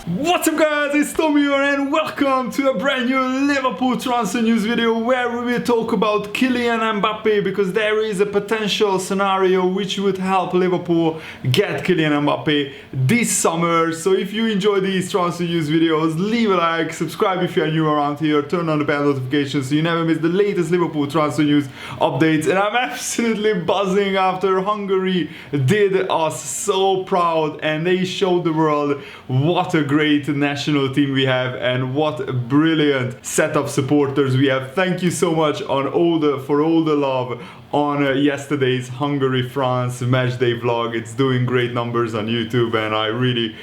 What's up guys, it's Tommy here and welcome to a brand new Liverpool transfer news video where we will talk about Kylian Mbappé, because there is a potential scenario which would help Liverpool get Kylian Mbappé this summer. So if you enjoy these transfer news videos, leave a like, subscribe if you are new around here, turn on the bell notifications so you never miss the latest Liverpool transfer news updates. And I'm absolutely buzzing after Hungary did us so proud and they showed the world what a great national team we have and what a brilliant set of supporters we have. Thank you so much for all the love on yesterday's Hungary-France matchday vlog. It's doing great numbers on YouTube and I really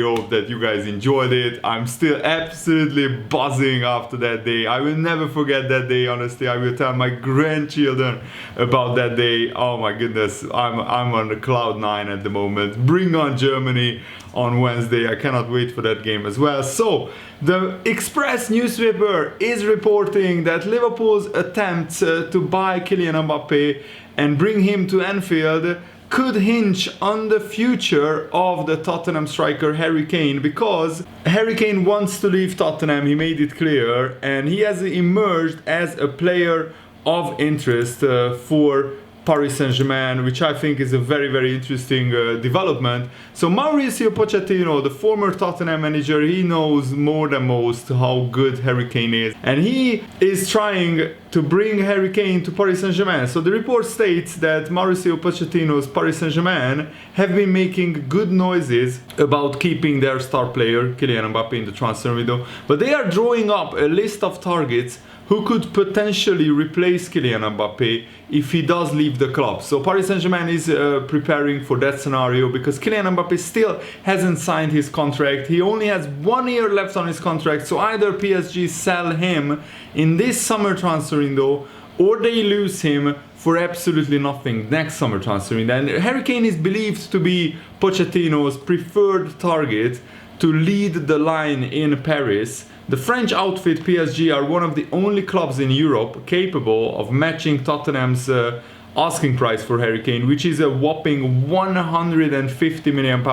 hope that you guys enjoyed it. I'm still absolutely buzzing after that day. I will never forget that day, honestly. I will tell my grandchildren about that day. Oh my goodness, I'm on the cloud 9 at the moment. Bring on Germany on Wednesday. I cannot wait for that game as well. So the Express newspaper is reporting that Liverpool's attempts to buy Kylian Mbappé and bring him to Anfield could hinge on the future of the Tottenham striker Harry Kane, because Harry Kane wants to leave Tottenham, he made it clear, and he has emerged as a player of interest for Paris Saint-Germain, which I think is a very interesting development. So Mauricio Pochettino, the former Tottenham manager, he knows more than most how good Harry Kane is, and he is trying to bring Harry Kane to Paris Saint-Germain. So the report states that Mauricio Pochettino's Paris Saint-Germain have been making good noises about keeping their star player Kylian Mbappé in the transfer window, but they are drawing up a list of targets who could potentially replace Kylian Mbappé if he does leave the club. So Paris Saint-Germain is preparing for that scenario because Kylian Mbappé still hasn't signed his contract. He only has 1 year left on his contract, so either PSG sell him in this summer transfer window or they lose him for absolutely nothing next summer transfer window. And Harry Kane is believed to be Pochettino's preferred target to lead the line in Paris. The French outfit PSG are one of the only clubs in Europe capable of matching Tottenham's asking price for Harry Kane, which is a whopping £150 million.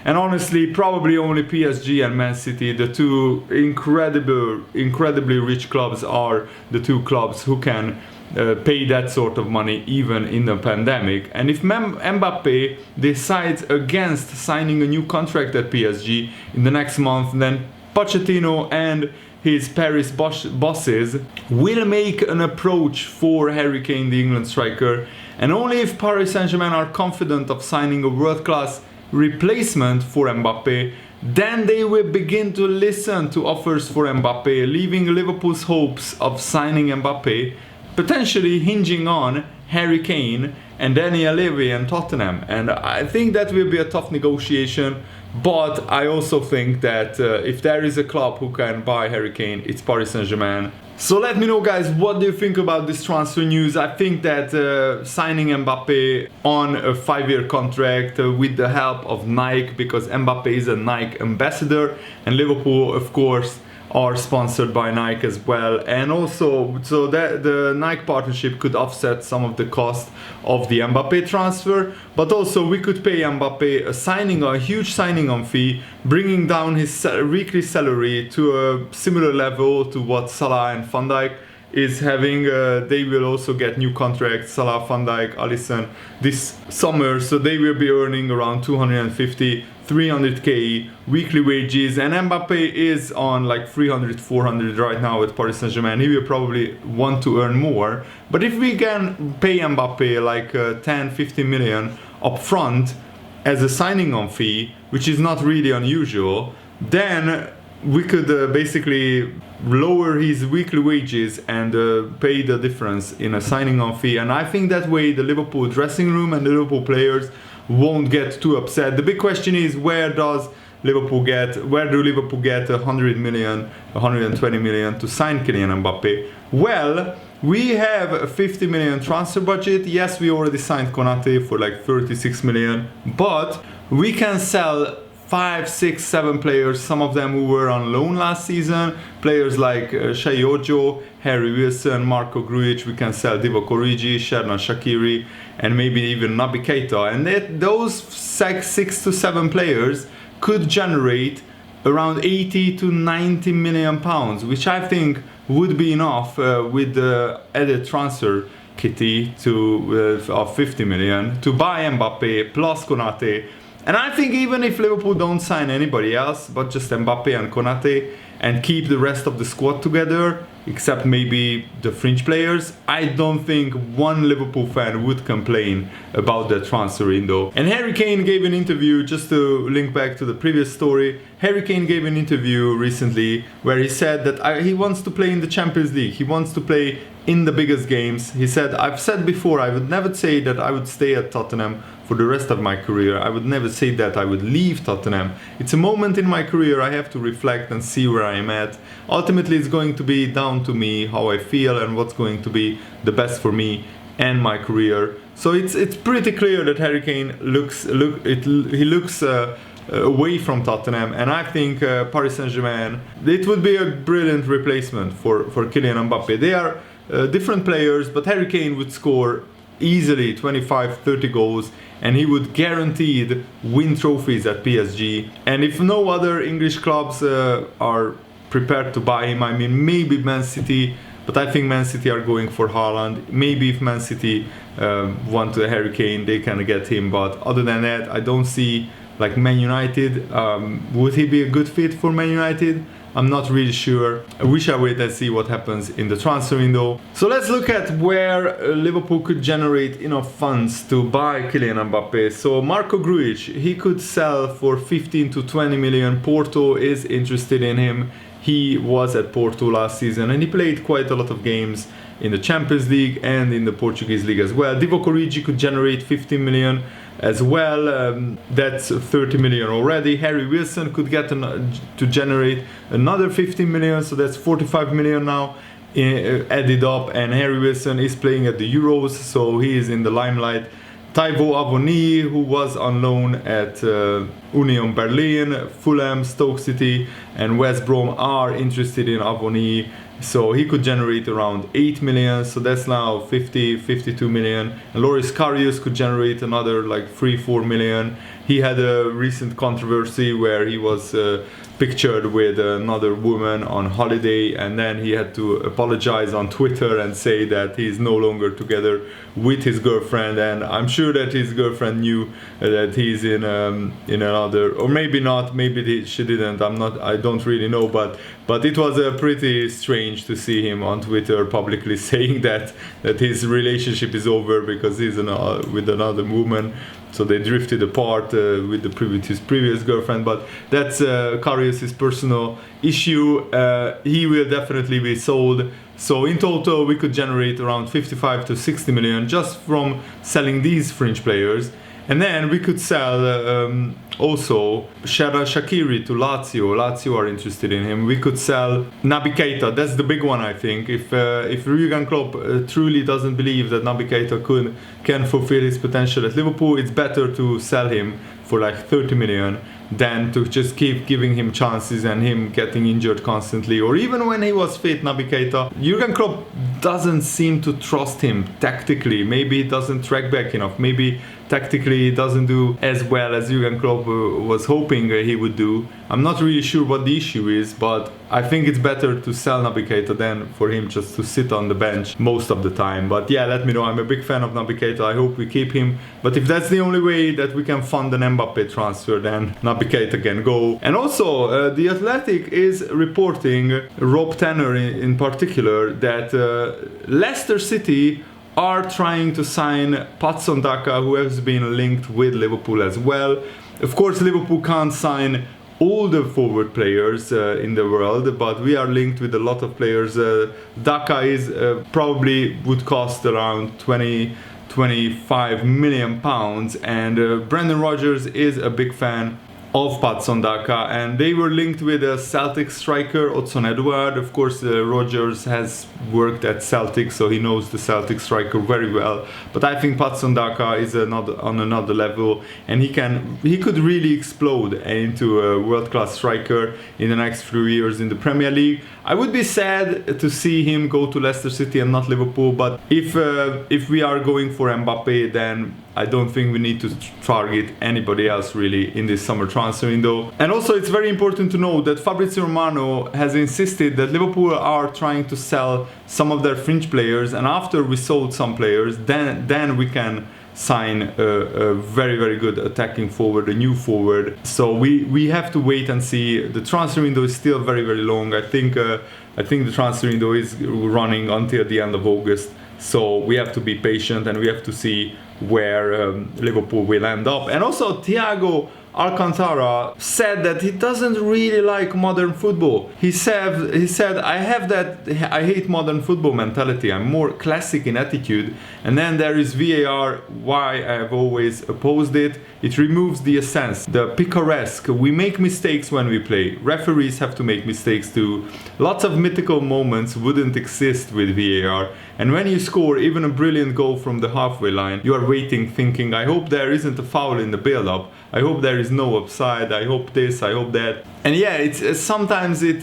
And honestly, probably only PSG and Man City, the two incredibly rich clubs, are the two clubs who can pay that sort of money even in the pandemic. And if Mbappé decides against signing a new contract at PSG in the next month, then Pochettino and his Paris bosses will make an approach for Harry Kane, the England striker, and only if Paris Saint-Germain are confident of signing a world-class replacement for Mbappé, then they will begin to listen to offers for Mbappé, leaving Liverpool's hopes of signing Mbappé potentially hinging on Harry Kane and Daniel Levy and Tottenham. And I think that will be a tough negotiation, but I also think that if there is a club who can buy Harry Kane, it's Paris Saint-Germain. So let me know guys, what do you think about this transfer news? I think that signing Mbappé on a 5-year contract with the help of Nike, because Mbappé is a Nike ambassador and Liverpool of course are sponsored by Nike as well, and also so that the Nike partnership could offset some of the cost of the Mbappé transfer, but also we could pay Mbappé a huge signing on fee, bringing down his weekly salary to a similar level to what Salah and Van Dijk is having. They will also get new contracts, Salah, Van Dijk, Alisson, this summer, so they will be earning around 250-300k weekly wages, and Mbappé is on like 300-400 right now with Paris Saint-Germain. He will probably want to earn more, but if we can pay Mbappé like 10-15 million up front as a signing on fee, which is not really unusual, then we could basically lower his weekly wages and pay the difference in a signing on fee. And I think that way the Liverpool dressing room and the Liverpool players won't get too upset. The big question is, where do Liverpool get 100 million, 120 million to sign Kylian Mbappé? Well, we have a 50 million transfer budget. Yes, we already signed Konate for like 36 million, but we can sell 5, 6, 7 players, some of them who were on loan last season, players like Shai Ojo, Harry Wilson, Marco Grujic. We can sell Divock Origi, Xherdan Shaqiri, and maybe even Naby Keïta. And those 6 to 7 players could generate around 80 to 90 million pounds, which I think would be enough with the added transfer kitty of 50 million to buy Mbappé plus Konate. And I think even if Liverpool don't sign anybody else but just Mbappé and Konate and keep the rest of the squad together, except maybe the fringe players, I don't think one Liverpool fan would complain about the transfer window. And Harry Kane gave an interview, just to link back to the previous story, Harry Kane gave an interview recently where he said that he wants to play in the Champions League, he wants to play in the biggest games. He said, I've said before, I would never say that I would stay at Tottenham for the rest of my career. I would never say that I would leave Tottenham. It's a moment in my career I have to reflect and see where I am at. Ultimately, it's going to be down to me, how I feel and what's going to be the best for me and my career. So it's pretty clear that Harry Kane looks away from Tottenham, and I think Paris Saint-Germain, it would be a brilliant replacement for Kylian Mbappé. They are different players, but Harry Kane would score easily 25-30 goals and he would guaranteed win trophies at PSG. And if no other English clubs are prepared to buy him, I mean maybe Man City, but I think Man City are going for Haaland. Maybe if Man City want a Harry Kane, they can get him, but other than that I don't see like Man United. Would he be a good fit for Man United? I'm not really sure. We shall wait and see what happens in the transfer window. So let's look at where Liverpool could generate enough funds to buy Kylian Mbappé. So Marco Grujic, he could sell for 15 to 20 million. Porto is interested in him. He was at Porto last season and he played quite a lot of games in the Champions League and in the Portuguese league as well. Divock Origi could generate 15 million as well. That's 30 million already. Harry Wilson could get to generate another 15 million, so that's 45 million now added up, and Harry Wilson is playing at the Euros, so he is in the limelight. Taiwo Avoni, who was on loan at Union Berlin, Fulham, Stoke City and West Brom are interested in Avoni, so he could generate around 8 million, so that's now 52 million. And Loris Karius could generate another like 3-4 million. He had a recent controversy where he was pictured with another woman on holiday, and then he had to apologize on Twitter and say that he's no longer together with his girlfriend, and I'm sure that his girlfriend knew that he's in another, or maybe not, maybe she didn't, I don't really know, but it was pretty strange to see him on Twitter publicly saying that his relationship is over because he's with another woman. So they drifted apart with his previous girlfriend, but that's Karius' personal issue. He will definitely be sold. So in total, we could generate around 55 to 60 million just from selling these fringe players. And then we could sell also Xherdan Shaqiri to Lazio. Lazio are interested in him. We could sell Naby Keïta. That's the big one, I think. If Jurgen Klopp truly doesn't believe that Naby Keïta can fulfill his potential at Liverpool, it's better to sell him for like 30 million than to just keep giving him chances and him getting injured constantly. Or even when he was fit, Naby Keïta, Jurgen Klopp doesn't seem to trust him tactically. Maybe he doesn't track back enough. Maybe tactically he doesn't do as well as Jurgen Klopp was hoping he would do. I'm not really sure what the issue is, but I think it's better to sell Naby Keïta than for him just to sit on the bench most of the time. But yeah, let me know. I'm a big fan of Naby Keïta. I hope we keep him. But if that's the only way that we can fund an Mbappé transfer, then Naby Keïta can go. And also, The Athletic is reporting, Rob Tanner in particular, that Leicester City are trying to sign Patson Daka, who has been linked with Liverpool as well. Of course, Liverpool can't sign all the forward players in the world, but we are linked with a lot of players. Daka is probably would cost around 25 million pounds, and Brendan Rodgers is a big fan of Patson Daka, and they were linked with a Celtic striker, Odsonne Edouard. Of course, Rodgers has worked at Celtic, so he knows the Celtic striker very well. But I think Patson Daka is on another level, and he could really explode into a world-class striker in the next few years in the Premier League. I would be sad to see him go to Leicester City and not Liverpool, but if we are going for Mbappé, then I don't think we need to target anybody else really in this summer transfer window. And also it's very important to know that Fabrizio Romano has insisted that Liverpool are trying to sell some of their fringe players, and after we sold some players, then we can sign a very, very good attacking forward, a new forward. So we have to wait and see. The transfer window is still very, very long. I think the transfer window is running until the end of August. So we have to be patient and we have to see where Liverpool will end up. And also Thiago Alcantara said that he doesn't really like modern football. He said I hate modern football mentality. I'm more classic in attitude. And then there is VAR, why I have always opposed it. It removes the essence, the picaresque. We make mistakes when we play. Referees have to make mistakes too. Lots of mythical moments wouldn't exist with VAR. And when you score even a brilliant goal from the halfway line, you are waiting, thinking, I hope there isn't a foul in the build-up. I hope there is no offside. I hope this, I hope that. And yeah, it's sometimes it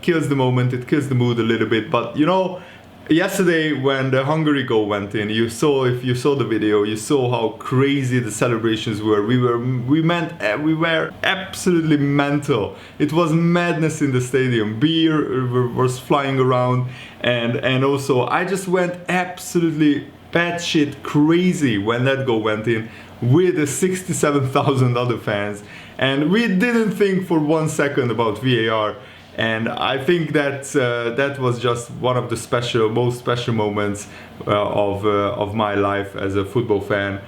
kills the moment, it kills the mood a little bit. But you know, yesterday when the Hungary goal went in, if you saw the video, you saw how crazy the celebrations were. We were absolutely mental. It was madness in the stadium. Beer was flying around, and also I just went absolutely batshit crazy when that goal went in with the 67,000 other fans, and we didn't think for 1 second about VAR. And I think that was just one of the most special moments of my life as a football fan.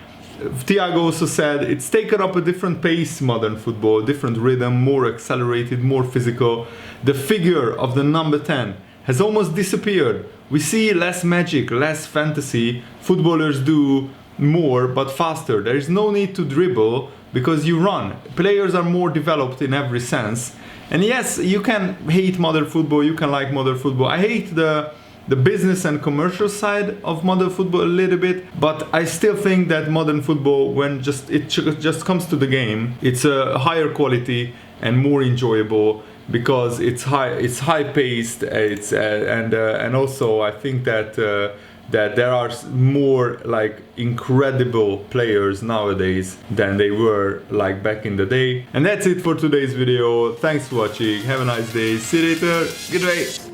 Thiago also said it's taken up a different pace, modern football, different rhythm, more accelerated, more physical. The figure of the number 10 has almost disappeared. We see less magic, less fantasy. Footballers do more but faster. There is no need to dribble because you run. Players are more developed in every sense. And yes, you can hate modern football, you can like modern football. I hate the business and commercial side of modern football a little bit, but I still think that modern football, when it just comes to the game, it's a higher quality and more enjoyable because it's high paced. And also I think that there are more like incredible players nowadays than they were like back in the day. And that's it for today's video. Thanks for watching. Have a nice day. See you later. Goodbye.